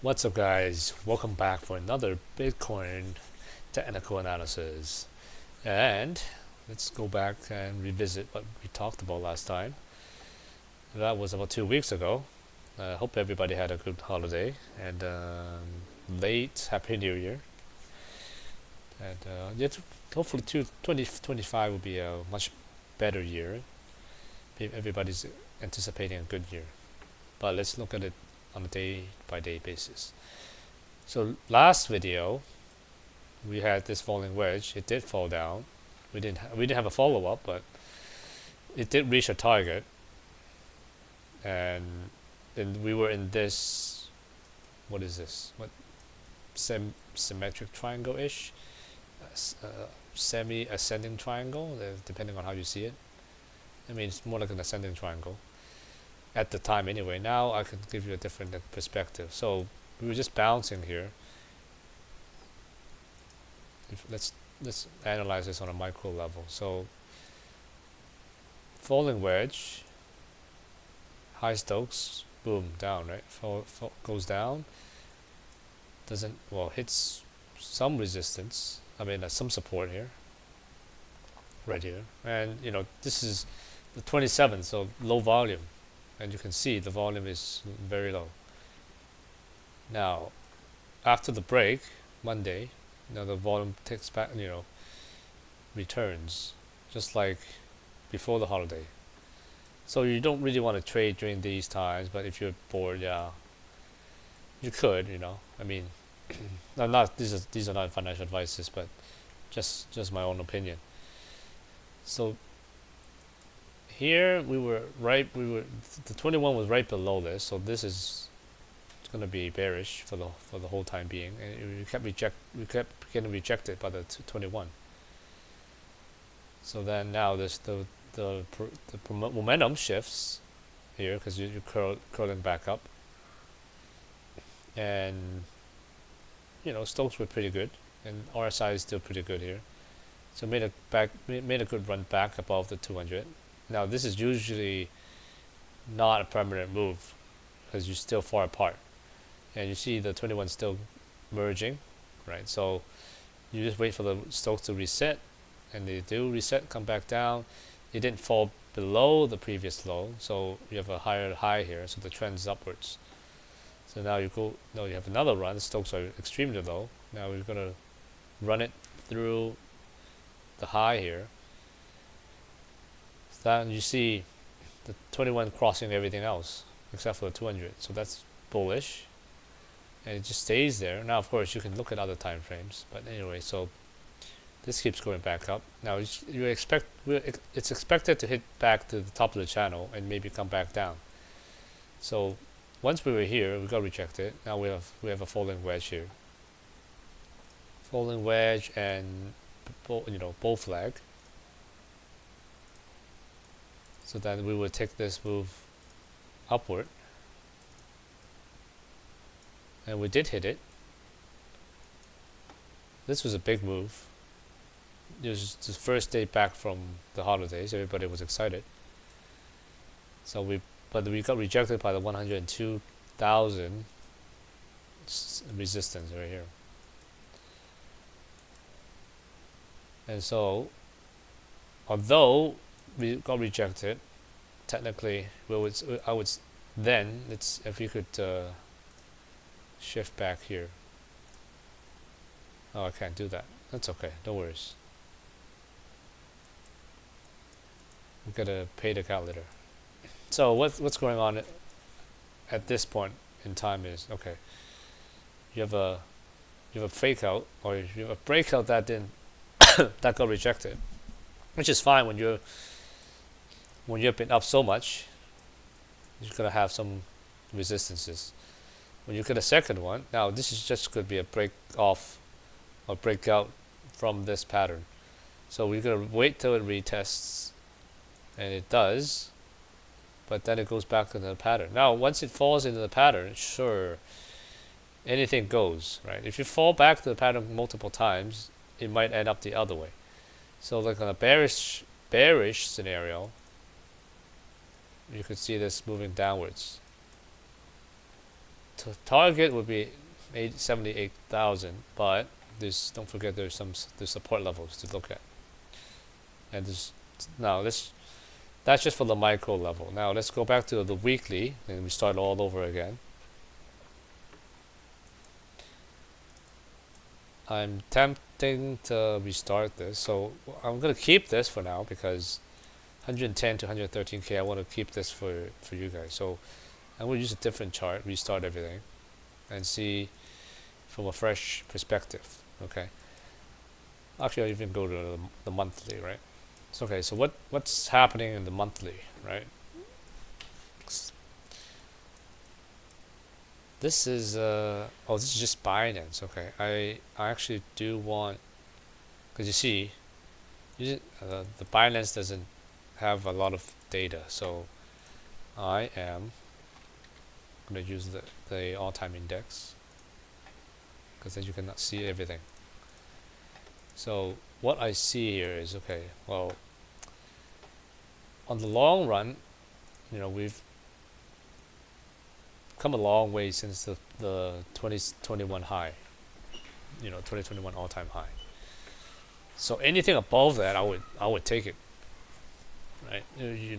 What's up, guys? Welcome back for another Bitcoin technical analysis. And let's go back and revisit what we talked about last time. That was about 2 weeks ago. I hope everybody had a good holiday and late Happy New Year. And hopefully 2025 will be a much better year. Everybody's anticipating a good year. But let's look at it on a day-by-day basis. So last video, we had this falling wedge. It did fall down. We didn't have a follow-up, but it did reach a target, and then we were in this. What is this? What symmetric triangle-ish, semi-ascending triangle, depending on how you see it. I mean, it's more like an ascending triangle at the time anyway. Now I can give you a different perspective. So we were just bouncing here. Let's analyze this on a micro level. So falling wedge, high Stokes, boom, down, right? Goes down, hits some resistance. I mean, some support here, right here, and this is the 27th, so low volume. And you can see the volume is very low. Now, after the break, Monday, the volume takes back, returns, just like before the holiday. So you don't really want to trade during these times, but if you're bored, yeah, you could, I mean, these are not financial advices, but just my own opinion. So here the 21 was right below this, so this is going to be bearish for the whole time being, and we kept getting rejected by the 21. So then now the momentum shifts here because you're curling back up, and Stokes were pretty good, and RSI is still pretty good here. So made a good run back above the 200. Now this is usually not a permanent move because you're still far apart, and you see the 21 still merging, right? So you just wait for the Stokes to reset, and they do reset, come back down. It didn't fall below the previous low, so you have a higher high here, so the trend's upwards. So now you have another run. The Stokes are extremely low. Now we're gonna run it through the high here. Then you see the 21 crossing everything else except for the 200, so that's bullish, and it just stays there. Now of course you can look at other time frames, but anyway, so this keeps going back up. Now it's expected to hit back to the top of the channel and maybe come back down. So once we were here, we got rejected. Now we have a falling wedge here, falling wedge, and bull flag. So then we would take this move upward, and we did hit it. This was a big move. It was the first day back from the holidays. Everybody was excited. So we got rejected by the 102,000 resistance right here. And so, although we got rejected, technically, if you could shift back here. Oh, I can't do that. That's okay. No worries. I'm gonna pay the cat later. So what's going on at this point in time is, okay, you have a fake out, or you have a breakout that didn't that got rejected, which is fine when you've been up so much. You're gonna have some resistances. When you get a second one, now this is just could be a break off or breakout from this pattern. So we're gonna wait till it retests, and it does, but then it goes back to the pattern. Now once it falls into the pattern, sure, anything goes, right? If you fall back to the pattern multiple times, it might end up the other way. So like on a bearish scenario, you could see this moving downwards. target would be 78,000, but don't forget there's there's support levels to look at. And this now that's just for the micro level. Now let's go back to the weekly and we start all over again. I'm tempting to restart this, so I'm gonna keep this for now because 110 to 113k. I want to keep this for you guys. So I'm gonna use a different chart, restart everything, and see from a fresh perspective. Okay. Actually, I'll even go to the monthly, right? So okay. So what's happening in the monthly, right? This is oh, this is just Binance. Okay, I actually do want, because you see, the Binance doesn't have a lot of data, so I am gonna use the all-time index because then you cannot see everything. So what I see here is, okay, well, on the long run, we've come a long way since the 2021 high, 2021 all-time high. So anything above that, I would take it, right?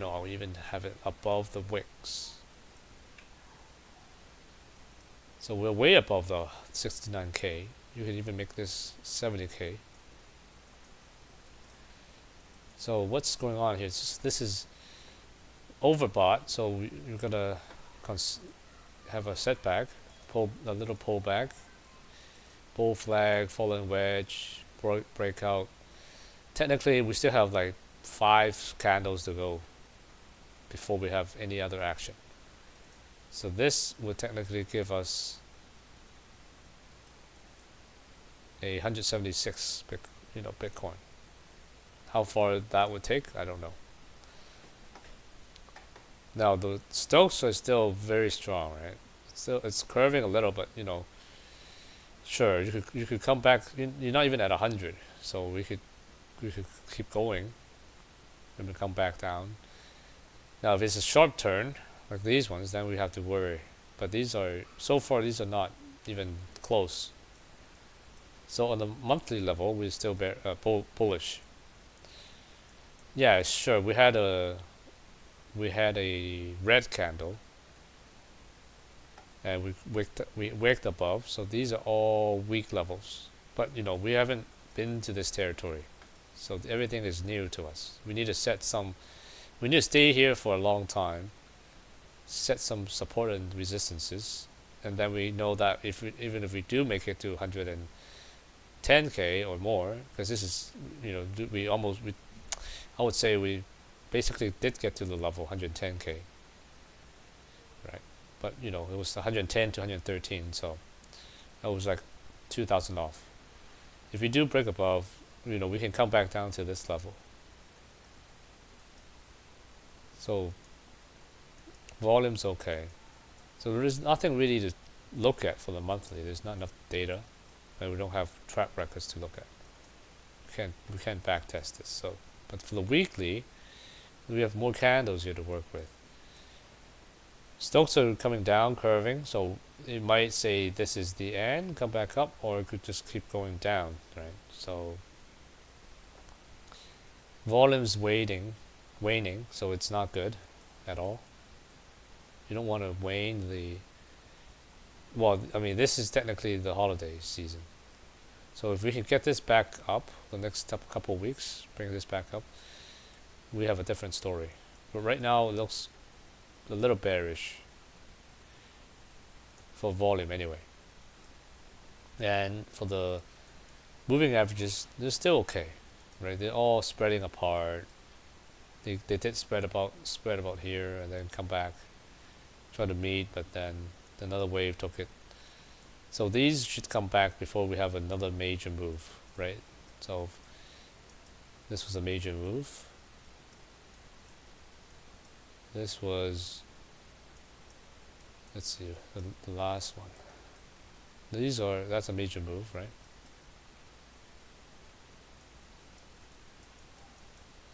I'll even have it above the wicks. So we're way above the 69k. You can even make this 70k. So what's going on here? This is overbought, so you're gonna have a setback, a little pullback, bull flag, falling wedge, breakout. Technically, we still have like 5 candles to go before we have any other action. So this would technically give us a 176 Bitcoin. How far that would take, I don't know. Now the Stokes are still very strong, right? It's curving a little, but sure, you could come back. You're not even at 100, so we could keep going and come back down. Now if it's a sharp turn like these ones, then we have to worry. But so far these are not even close. So on the monthly level, we're still bullish. Yeah, sure. We had a red candle, and we wicked above. So these are all weak levels. But we haven't been to this territory, so everything is new to us. We need to we need to stay here for a long time, set some support and resistances, and then we know that even if we do make it to 110k or more, because this is I would say we basically did get to the level 110k, right? But it was 110 to 113, so that was like 2,000 off. If we do break above, we can come back down to this level. So volume's okay. So there is nothing really to look at for the monthly. There's not enough data, and we don't have track records to look at. We can't back test this. So, but for the weekly, we have more candles here to work with. Stokes are coming down, curving, so it might say this is the end, come back up, or it could just keep going down, right? So volume's waning, so it's not good at all. You don't want to wane this is technically the holiday season. So if we can get this back up the next couple of weeks, bring this back up, we have a different story. But right now it looks a little bearish for volume anyway. And for the moving averages, they're still okay, right? They're all spreading apart. They did spread about here and then come back, try to meet, but then another wave took it. So these should come back before we have another major move, right? So this was a major move. This was, let's see, the last one. That's a major move, right?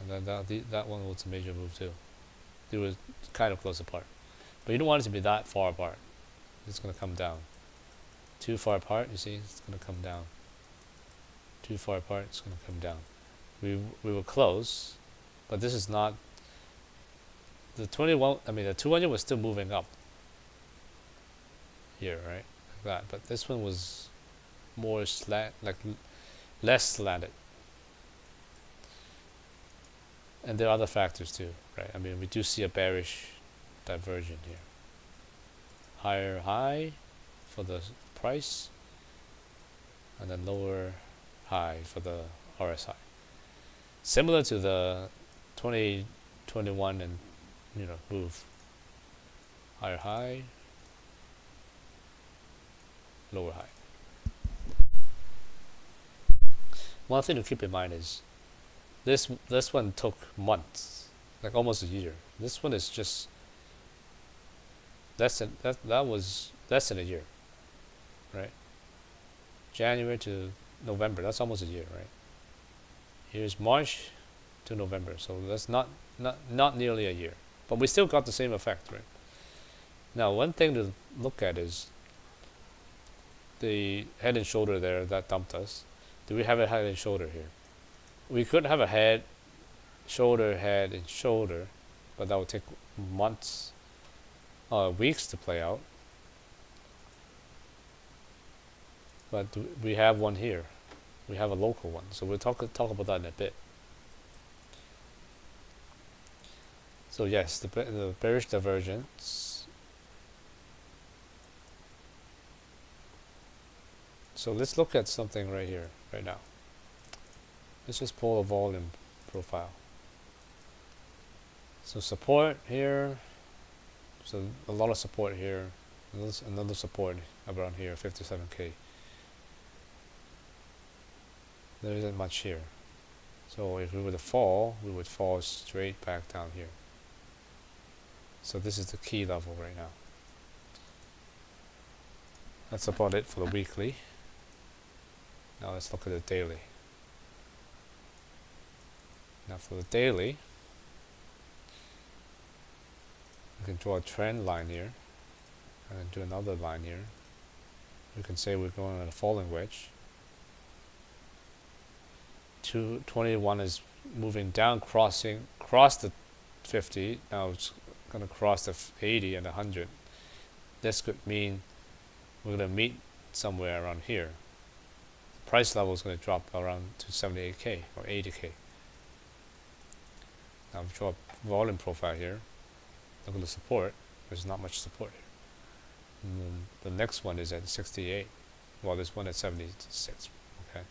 And then that one was a major move too. They were kind of close apart, but you don't want it to be that far apart. it's going to come down. Too far apart, you see, it's going to come down. Too far apart, it's going to come down. We were close, but this is not the 21. I mean, the 200 was still moving up here, right? Like that. But this one was more slant, like less slanted. And there are other factors too, right? I mean, we do see a bearish diversion here. Higher high for the price, and then lower high for the RSI. Similar to the 2021 and move. Higher high, lower high. One thing to keep in mind is this one took months, like almost a year. This one is just that was less than a year, right? January to November, that's almost a year, right? Here's March to November, so that's not nearly a year, but we still got the same effect, right? Now, one thing to look at is the head and shoulder there that dumped us. Do we have a head and shoulder here? We could have a head and shoulder, but that would take months, weeks to play out. But we have one here. We have a local one, so we'll talk about that in a bit. So yes, the bearish divergence. So let's look at something right here, right now. Let's just pull a volume profile. So support here. So a lot of support here. Another support around here, 57K. There isn't much here. So if we were to fall, we would fall straight back down here. So this is the key level right now. That's about it for the weekly. Now let's look at the daily. Now for the daily, we can draw a trend line here and do another line here. We can say we're going on a falling wedge. 221 is moving down, cross the 50. Now it's going to cross the 80 and 100. This could mean we're going to meet somewhere around here. The price level is going to drop around to 78K or 80K. Now we draw a volume profile here. Look at the support. There's not much support here. And then the next one is at 68. Well, this one at 76. Okay.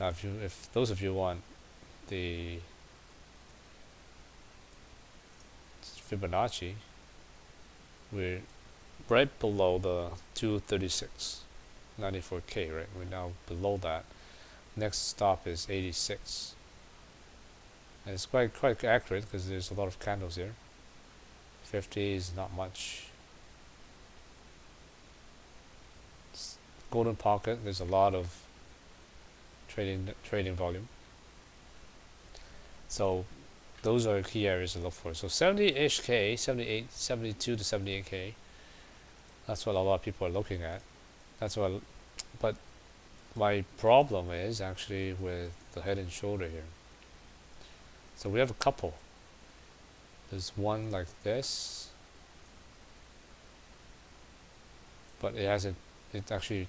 Now, if those of you want the Fibonacci, we're right below the 236, 94K, right? We're now below that. Next stop is 86. And it's quite accurate because there's a lot of candles here. 50 is not much. Golden pocket, there's a lot of trading volume. So those are key areas to look for. So 70-ish K, 78, 72 to 78K. That's what a lot of people are looking at. That's what. But my problem is actually with the head and shoulder here. So we have a couple. There's one like this, but it hasn't. It actually,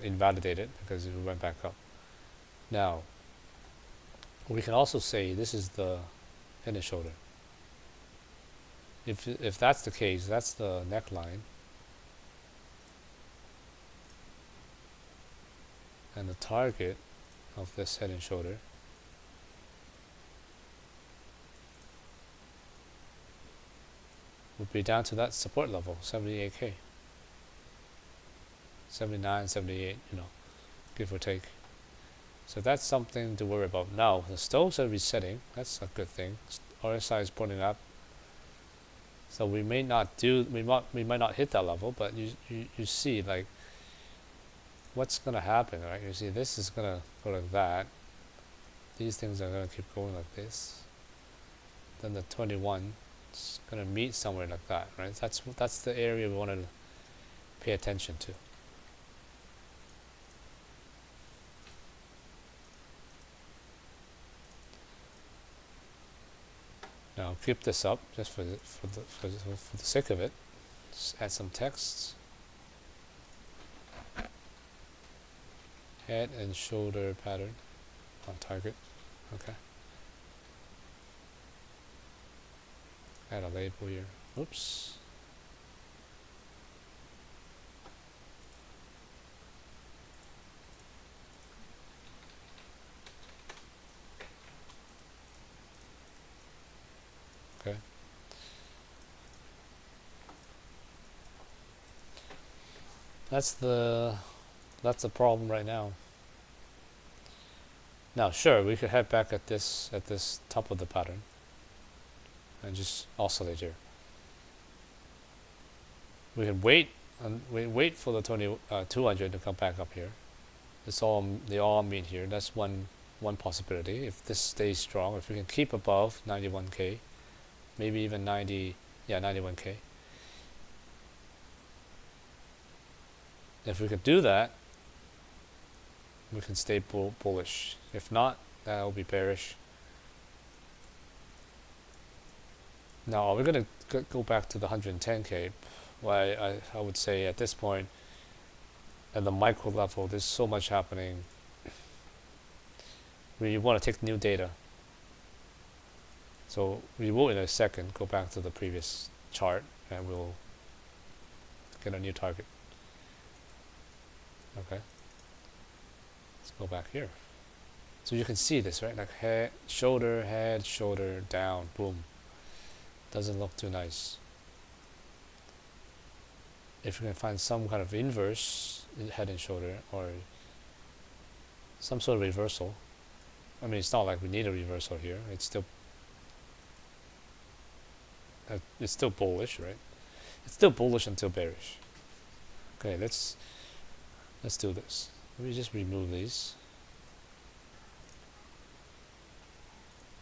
invalidated because it went back up. Now, we can also say this is the head and shoulder. If that's the case, that's the neckline, and the target of this head and shoulder would be down to that support level, 78K. 79, 78, give or take. So that's something to worry about. Now, the stoves are resetting. That's a good thing. RSI is pointing up. So we may not hit that level, but you see, like, what's going to happen, right? You see, this is going to go like that. These things are going to keep going like this. Then the 21 It's gonna meet somewhere like that, right? That's the area we want to pay attention to. Now keep this up just for the sake of it. Just add some text. Head and shoulder pattern on target. Okay. Add a label here. Oops. Okay. That's the problem right now. Now, sure, we could head back at this top of the pattern and just oscillate here. We can wait and wait for the 200 to come back up here. They all meet here. That's one possibility. If this stays strong, if we can keep above 91k, maybe even 91k. If we could do that, we can stay bullish. If not, that'll be bearish. Now, are we going to go back to the 110k? Well, I would say at this point, at the micro level, there's so much happening. We want to take new data. So we will in a second go back to the previous chart and we'll get a new target. Okay. Let's go back here. So you can see this, right? Like head, shoulder, down, boom. Doesn't look too nice. If we can find some kind of inverse head and shoulder or some sort of reversal. I mean, it's not like we need a reversal here. It's still bullish, right? It's still bullish until bearish. Okay, let's do this. Let me just remove these.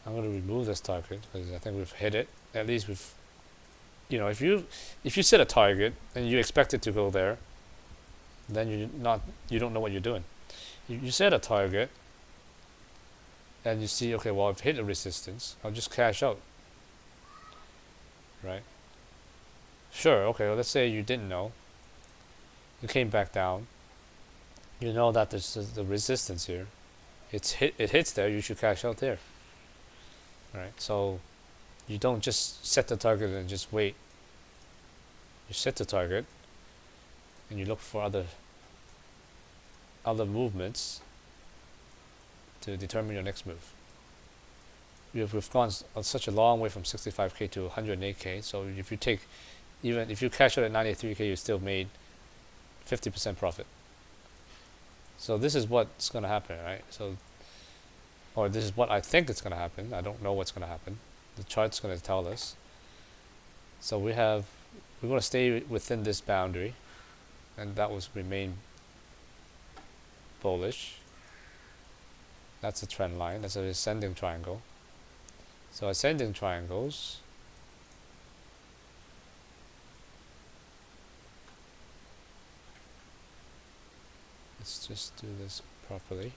I'm going to remove this target because I think we've hit it. At least we've, if you set a target and you expect it to go there, then you don't know what you're doing. You set a target and you see, okay, well, I've hit a resistance. I'll just cash out. Right? Sure, okay, well, let's say you didn't know. You came back down. You know that there's the resistance here. It hits there, you should cash out there. Right? So you don't just set the target and just wait. You set the target and you look for other movements to determine your next move. We've gone such a long way from 65k to 108k. So if you cash out at 93k, you still made 50% profit. So this is what's going to happen, right? Or this is what I think it's going to happen. I don't know what's going to happen. The chart's going to tell us. So we're going to stay within this boundary, and that will remain bullish. That's a trend line. That's an ascending triangle. So ascending triangles, let's just do this properly.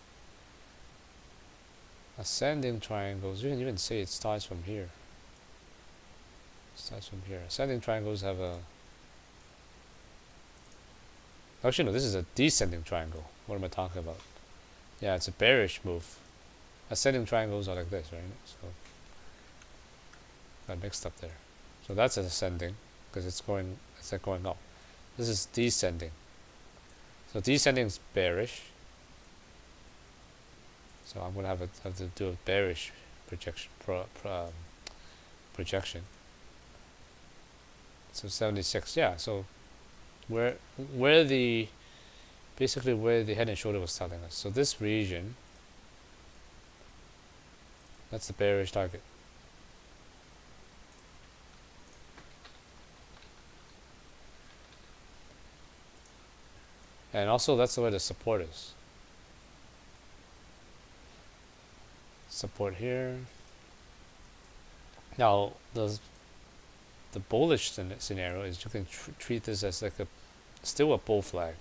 Ascending triangles, you can even say it starts from here. Ascending triangles have actually no, this is a descending triangle. What am I talking about? Yeah, it's a bearish move. Ascending triangles are like this, right? So got mixed up there. So that's ascending because it's going up. This is descending. So descending is bearish. So I'm gonna have to do a bearish projection. So 76, yeah. So where the head and shoulder was telling us. So this region, that's the bearish target. And also that's where the support is. Support here. Now the bullish scenario is you can treat this as like still a bull flag.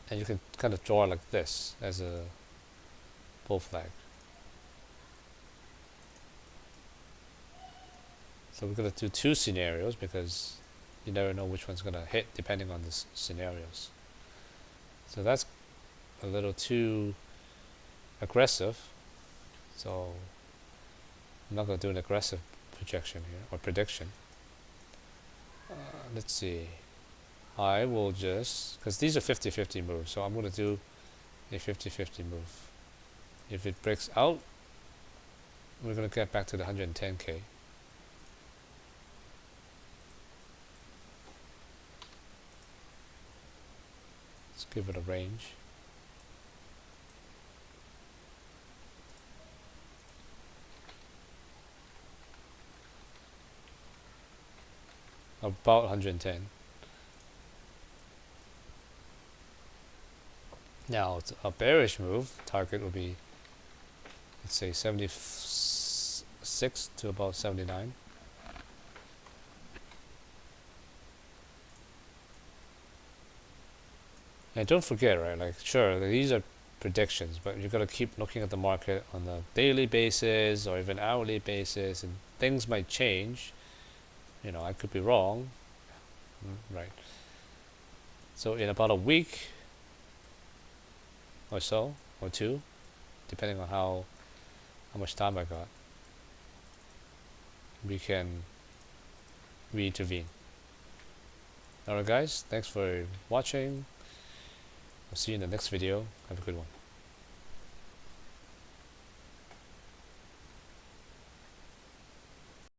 And you can kind of draw like this as a bull flag. So we're going to do two scenarios because you never know which one's going to hit depending on the scenarios. So that's a little too aggressive. So I'm not going to do an aggressive projection here or prediction. Let's see. I will just, because these are 50-50 moves, so I'm going to do a 50-50 move. If it breaks out, we're going to get back to the 110k. Let's give it a range. About 110. Now, a bearish move, target will be, let's say 76 to about 79. And don't forget, right, like sure, these are predictions, but you got to keep looking at the market on a daily basis or even hourly basis, and things might change. You know, I could be wrong, right? So in about a week or so, or two, depending on how much time I got, we can re-intervene. Alright guys, thanks for watching. I'll see you in the next video. Have a good one.